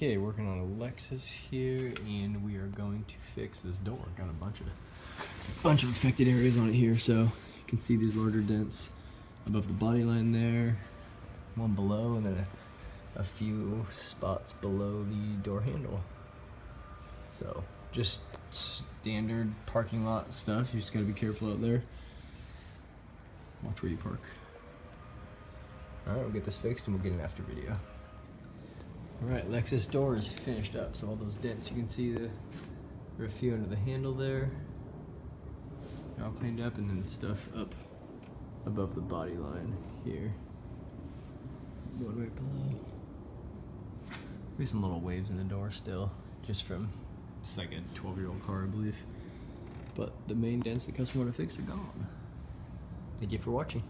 Okay, working on a Lexus here, and we are going to fix this door. Got a bunch of affected areas on it here, so you can see these larger dents above the body line there, one below, and then a few spots below the door handle. So just standard parking lot stuff. You just gotta be careful out there. Watch where you park. All right, we'll get this fixed and we'll get an after video. All right, Lexus door is finished up. So all those dents, you can see there are a few under the handle there. All cleaned up, and then the stuff up above the body line here. One right below. Maybe some little waves in the door still, just from, it's like a 12-year-old car, I believe. But the main dents the customer wanted to fix are gone. Thank you for watching.